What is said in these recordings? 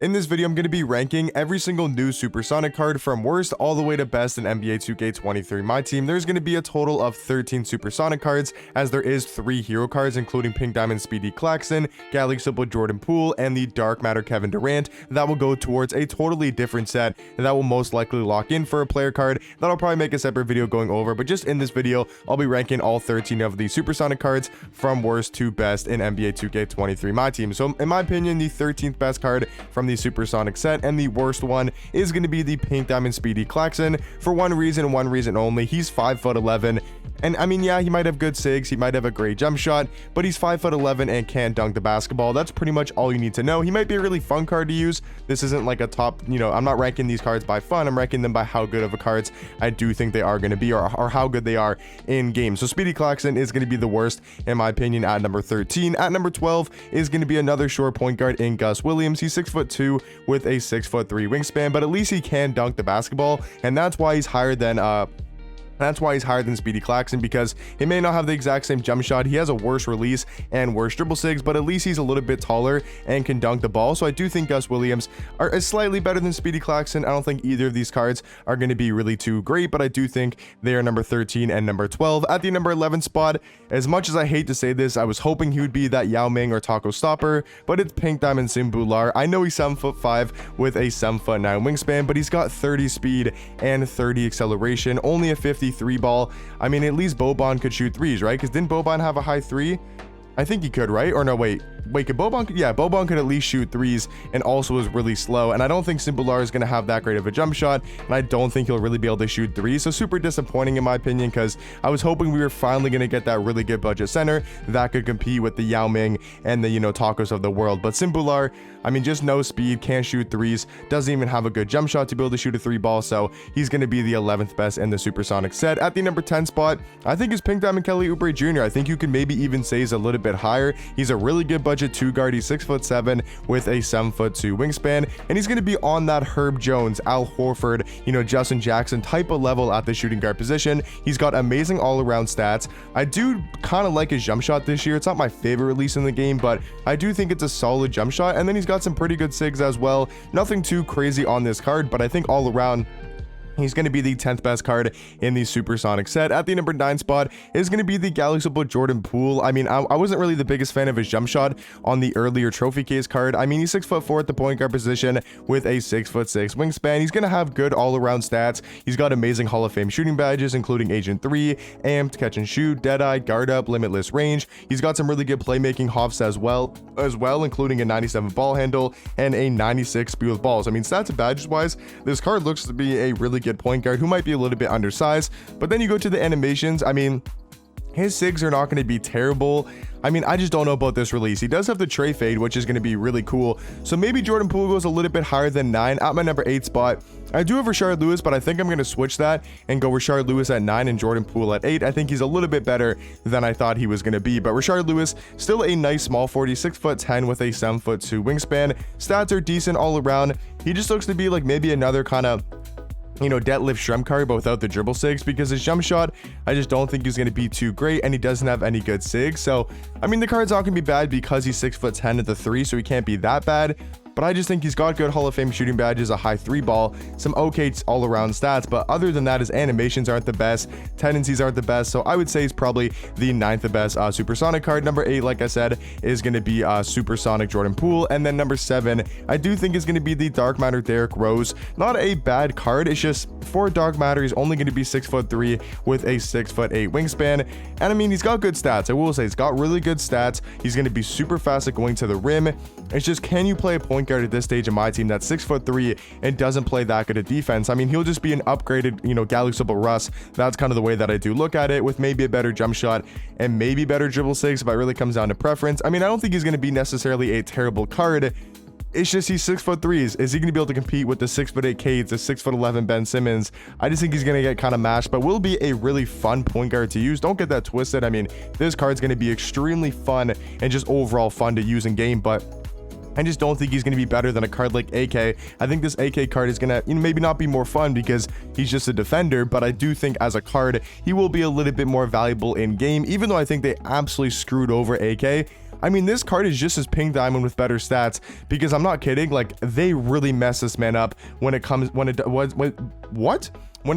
In this video, I'm going to be ranking every single new Supersonic card from worst all the way to best in NBA 2K23 My Team. There's going to be a total of 13 Supersonic cards, as there is 3 hero cards, including Pink Diamond Speedy Claxton, Galaxy Simple Jordan Poole, and the Dark Matter Kevin Durant. That will go towards a totally different set, and that will most likely lock in for a player card that I'll probably make a separate video going over. But just in this video, I'll be ranking all 13 of the Supersonic cards from worst to best in NBA 2K23 My Team. So in my opinion, the 13th best card from the Supersonic set and the worst one is going to be the Pink Diamond Speedy Claxton, for one reason and one reason only. He's 5'11", and I mean, yeah, he might have good sigs, he might have a great jump shot, but he's 5'11" and can't dunk the basketball. That's pretty much all you need to know. He might be a really fun card to use. This isn't like a top, I'm not ranking these cards by fun, I'm ranking them by how good of a cards I do think they are going to be, or how good they are in game. So Speedy Claxton is going to be the worst in my opinion at number 13. At number 12 is going to be another short point guard in Gus Williams. He's 6'2" with a 6'3" wingspan, but at least he can dunk the basketball, and that's why he's higher than Speedy Claxton, because he may not have the exact same jump shot. He has a worse release and worse dribble sigs, but at least he's a little bit taller and can dunk the ball. So I do think Gus Williams is slightly better than Speedy Claxton. I don't think either of these cards are going to be really too great, but I do think they are number 13 and number 12. At the number 11 spot, as much as I hate to say this, I was hoping he would be that Yao Ming or Taco Stopper, but it's Pink Diamond Simbular. I know he's 7'5" with a 7'9" wingspan, but he's got 30 speed and 30 acceleration, only a 53 ball. I mean, at least Boban could shoot threes, right? Because didn't Boban have a high 3? I think he could, right? Or no, wait, could Boban? Yeah, Boban could at least shoot threes and also is really slow. And I don't think Simbular is going to have that great of a jump shot. And I don't think he'll really be able to shoot threes. So super disappointing in my opinion, because I was hoping we were finally going to get that really good budget center that could compete with the Yao Ming and the, tacos of the world. But Simbular, I mean, just no speed, can't shoot threes, doesn't even have a good jump shot to be able to shoot a 3 ball. So he's going to be the 11th best in the Supersonic set. At the number 10 spot, I think is Pink Diamond Kelly Oubre Jr. I think you can maybe even say he's a little bit higher. He's a really good budget 2 guard. He's 6'7" with a 7'2" wingspan, and he's going to be on that Herb Jones, Al Horford, Justin Jackson type of level at the shooting guard position. He's got amazing all-around stats. I do kind of like his jump shot this year. It's not my favorite release in the game, but I do think it's a solid jump shot, and then he's got some pretty good sigs as well. Nothing too crazy on this card, but I think all around he's going to be the 10th best card in the Supersonic set. At the number 9 spot is going to be the Galaxy Simple Jordan Poole. I mean, I wasn't really the biggest fan of his jump shot on the earlier trophy case card. I mean, he's 6'4" at the point guard position with a 6'6" wingspan. He's going to have good all-around stats. He's got amazing Hall of Fame shooting badges, including Agent 3, Amped, Catch and Shoot, Deadeye, Guard Up, Limitless Range. He's got some really good playmaking hops as well, including a 97 ball handle and a 96 speed with balls. I mean, stats and badges wise, this card looks to be a really good point guard who might be a little bit undersized. But then you go to the animations, I mean, his sigs are not going to be terrible. I mean, I just don't know about this release. He does have the tray fade, which is going to be really cool. So maybe Jordan Poole goes a little bit higher than 9. At my number 8 spot, I do have Rashard Lewis, but I think I'm going to switch that and go Rashard Lewis at 9 and Jordan Poole at 8. I think he's a little bit better than I thought he was going to be. But Rashard Lewis, still a nice small 40, 6'10" with a 7'2" wingspan. Stats are decent all around. He just looks to be like maybe another kind of deadlift shrimp card, but without the dribble sigs, because his jump shot, I just don't think he's going to be too great, and he doesn't have any good sigs. So, I mean, the card's not going to be bad because he's 6'10" at the 3, so he can't be that bad. But I just think he's got good Hall of Fame shooting badges, a high 3 ball, some okay all-around stats. But other than that, his animations aren't the best, tendencies aren't the best. So I would say he's probably the 9th best Supersonic card. Number 8, like I said, is going to be Supersonic Jordan Poole. And then number 7, I do think is going to be the Dark Matter Derrick Rose. Not a bad card. It's just for Dark Matter, he's only going to be 6'3" with a 6'8" wingspan. And I mean, he's got good stats. I will say he's got really good stats. He's going to be super fast at going to the rim. It's just, can you play a point guard at this stage in my team that's 6'3" and doesn't play that good at defense? I mean, he'll just be an upgraded, Galaxy Simple Russ. That's kind of the way that I do look at it, with maybe a better jump shot and maybe better dribble sigs, but it really comes down to preference. I mean, I don't think he's going to be necessarily a terrible card. It's just he's 6'3". Is he going to be able to compete with the 6'8" Cades, the 6'11" Ben Simmons? I just think he's going to get kind of mashed, but will be a really fun point guard to use. Don't get that twisted. I mean, this card's going to be extremely fun and just overall fun to use in game, but I just don't think he's going to be better than a card like AK. I think this AK card is going to maybe not be more fun because he's just a defender, but I do think as a card, he will be a little bit more valuable in game. Even though I think they absolutely screwed over AK, I mean, this card is just as Pink Diamond with better stats, because I'm not kidding, like, they really mess this man up when it comes, when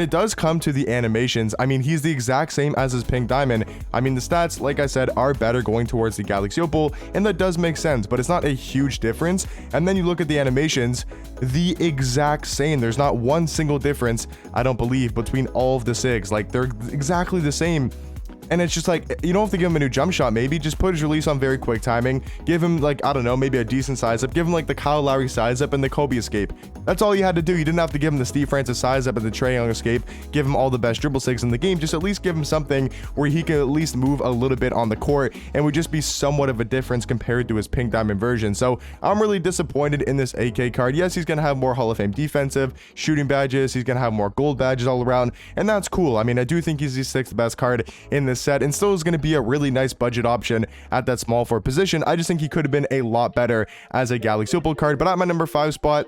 it does come to the animations. I mean, he's the exact same as his Pink Diamond. I mean, the stats, like I said, are better going towards the Galaxy Opal, and that does make sense, but it's not a huge difference. And then you look at the animations, the exact same. There's not one single difference, I don't believe, between all of the SIGs. Like, they're exactly the same. And it's just like, you don't have to give him a new jump shot. Maybe just put his release on very quick timing, give him, like, I don't know, maybe a decent size up, give him like the Kyle Lowry size up and the Kobe escape. That's all you had to do. You didn't have to give him the Steve Francis size up and the Trae Young escape, give him all the best dribble SIGs in the game. Just at least give him something where he can at least move a little bit on the court and would just be somewhat of a difference compared to his Pink Diamond version. So I'm really disappointed in this AK card. Yes, he's going to have more Hall of Fame defensive shooting badges, he's going to have more gold badges all around, and that's cool. I mean, I do think he's the 6th best card in this set, and still is going to be a really nice budget option at that small forward position. I just think he could have been a lot better as a Galaxy Opal card. But at my number 5 spot,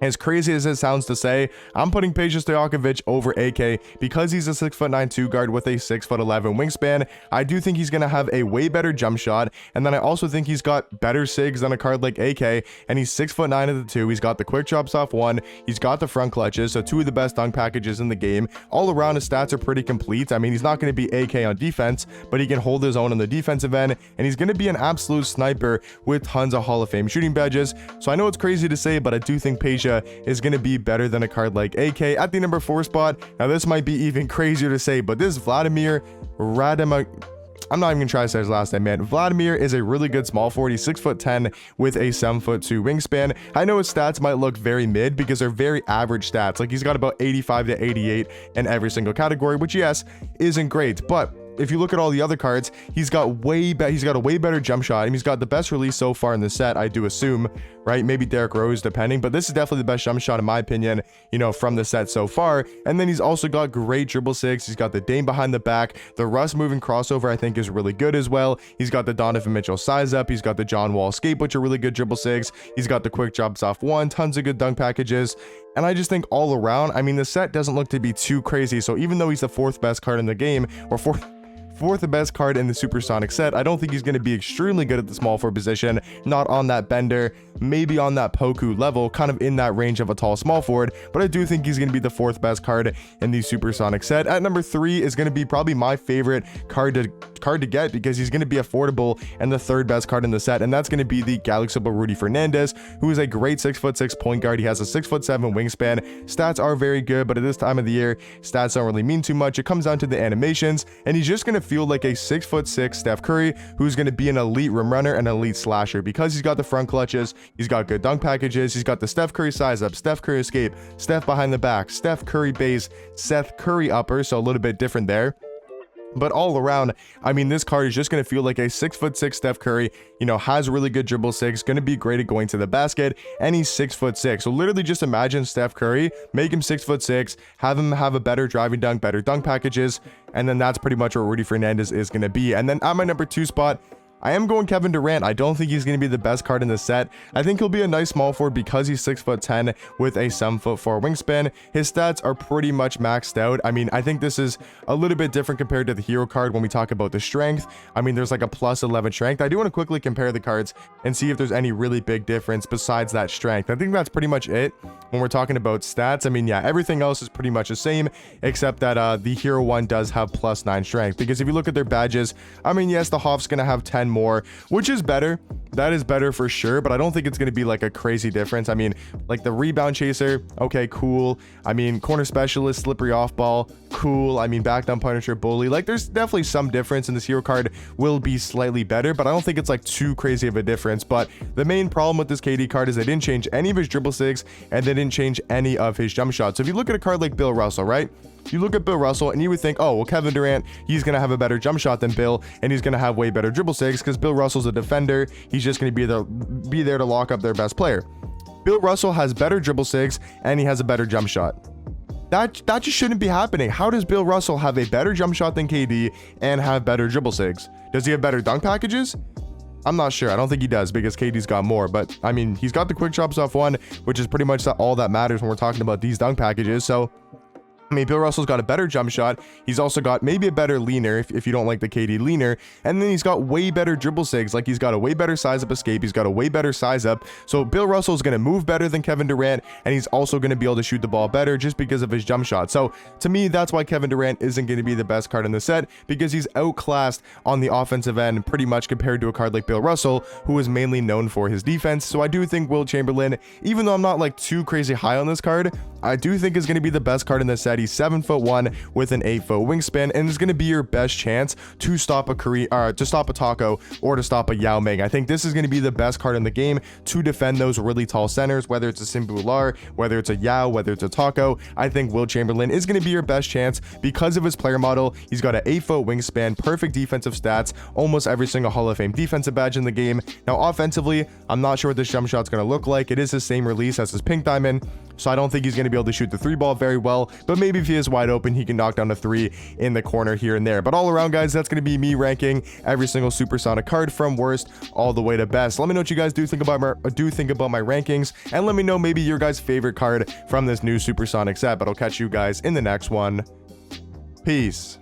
as crazy as it sounds to say, I'm putting Peja Stojakovic over AK because he's a 6'9" 2 guard with a 6'11" wingspan. I do think he's going to have a way better jump shot, and then I also think he's got better SIGs than a card like AK, and he's 6'9" at the 2. He's got the quick drops off 1. He's got the front clutches, so 2 of the best dunk packages in the game. All around, his stats are pretty complete. I mean, he's not going to be AK on defense, but he can hold his own on the defensive end, and he's going to be an absolute sniper with tons of Hall of Fame shooting badges. So I know it's crazy to say, but I do think Peja is going to be better than a card like AK. At the number 4 spot, now this might be even crazier to say, but this Vladimir Radima, I'm not even gonna try to say his last name, man. Vladimir is a really good small forward. He's 6'10" with a 7'2" wingspan. I know his stats might look very mid because they're very average stats. Like, he's got about 85 to 88 in every single category, which, yes, isn't great, but if you look at all the other cards, he's got a way better jump shot, and he's got the best release so far in the set, I do assume, right? Maybe Derrick Rose, depending, but this is definitely the best jump shot in my opinion, you know, from the set so far. And then he's also got great dribble SIGs. He's got the Dame behind the back. The Russ moving crossover, I think, is really good as well. He's got the Donovan Mitchell size up. He's got the John Wall escape, which are really good dribble SIGs. He's got the quick drops off 1, tons of good dunk packages. And I just think all around, I mean, the set doesn't look to be too crazy. So even though he's the 4th best card in the game, or fourth best card in the Supersonic set, I don't think he's going to be extremely good at the small forward position, not on that Bender, maybe on that Poku level, kind of in that range of a tall small forward, but I do think he's going to be the 4th best card in the Supersonic set. At number 3 is going to be probably my favorite card to get because he's going to be affordable and the 3rd best card in the set, and that's going to be the Galaxy Opal Rudy Fernandez, who is a great 6'6" point guard. He has a 6'7" wingspan. Stats are very good, but at this time of the year, stats don't really mean too much. It comes down to the animations, and he's just going to feel like a 6'6" Steph Curry, who's going to be an elite rim runner and elite slasher because he's got the front clutches, he's got good dunk packages, he's got the Steph Curry size up, Steph Curry escape, Steph behind the back, Steph Curry base, Seth Curry upper, so a little bit different there. But all around, I mean, this card is just going to feel like a 6'6" Steph Curry, you know, has really good dribble SIGs, going to be great at going to the basket, and he's 6'6". So literally just imagine Steph Curry, make him 6'6", have him have a better driving dunk, better dunk packages, and then that's pretty much what Rudy Fernandez is going to be. And then at my number 2 spot, I am going Kevin Durant. I don't think he's going to be the best card in the set. I think he'll be a nice small forward because he's 6'10" with a 7'4" wingspan. His stats are pretty much maxed out. I mean, I think this is a little bit different compared to the hero card when we talk about the strength. I mean, there's like a plus 11 strength. I do want to quickly compare the cards and see if there's any really big difference besides that strength. I think that's pretty much it when we're talking about stats. I mean, yeah, everything else is pretty much the same, except that the hero one does have plus 9 strength. Because if you look at their badges, I mean, yes, the Hoff's going to have 10 more, which is better. That is better for sure, but I don't think it's going to be like a crazy difference. I mean, like the rebound chaser, okay, cool. I mean, corner specialist, slippery off ball, cool. I mean, back down punisher, bully, like there's definitely some difference, and this hero card will be slightly better, but I don't think it's like too crazy of a difference. But the main problem with this KD card is they didn't change any of his dribble SIGs, and they didn't change any of his jump shots. So if you look at a card like Bill Russell, right? You look at Bill Russell and you would think, oh, well, Kevin Durant, he's going to have a better jump shot than Bill, and he's going to have way better dribble SIGs because Bill Russell's a defender. He's just going to be there to lock up their best player. Bill Russell has better dribble SIGs and he has a better jump shot. That just shouldn't be happening. How does Bill Russell have a better jump shot than KD and have better dribble SIGs? Does he have better dunk packages? I'm not sure. I don't think he does because KD's got more, but I mean, he's got the quick drops off 1, which is pretty much all that matters when we're talking about these dunk packages. So I mean, Bill Russell's got a better jump shot. He's also got maybe a better leaner if you don't like the KD leaner. And then he's got way better dribble sigs. Like, he's got a way better size up escape. He's got a way better size up. So Bill Russell's going to move better than Kevin Durant. And he's also going to be able to shoot the ball better just because of his jump shot. So to me, that's why Kevin Durant isn't going to be the best card in the set, because he's outclassed on the offensive end pretty much compared to a card like Bill Russell, who is mainly known for his defense. So I do think Will Chamberlain, even though I'm not like too crazy high on this card, I do think is going to be the best card in the set. He's 7'1" with an 8-foot wingspan, and is going to be your best chance to stop a to stop a Taco or to stop a Yao Ming. I think this is going to be the best card in the game to defend those really tall centers, whether it's a Simbular, whether it's a Yao, whether it's a Taco. I think Will Chamberlain is going to be your best chance because of his player model. He's got an 8-foot wingspan, perfect defensive stats, almost every single Hall of Fame defensive badge in the game. Now, offensively, I'm not sure what this jump shot's going to look like. It is the same release as his Pink Diamond, so I don't think he's going to be able to shoot the 3-ball very well, but maybe if he is wide open, he can knock down a 3 in the corner here and there. But all around, guys, that's going to be me ranking every single Supersonic card from worst all the way to best. Let me know what you guys do think about my rankings, and let me know maybe your guys' favorite card from this new Supersonic set. But I'll catch you guys in the next one. Peace.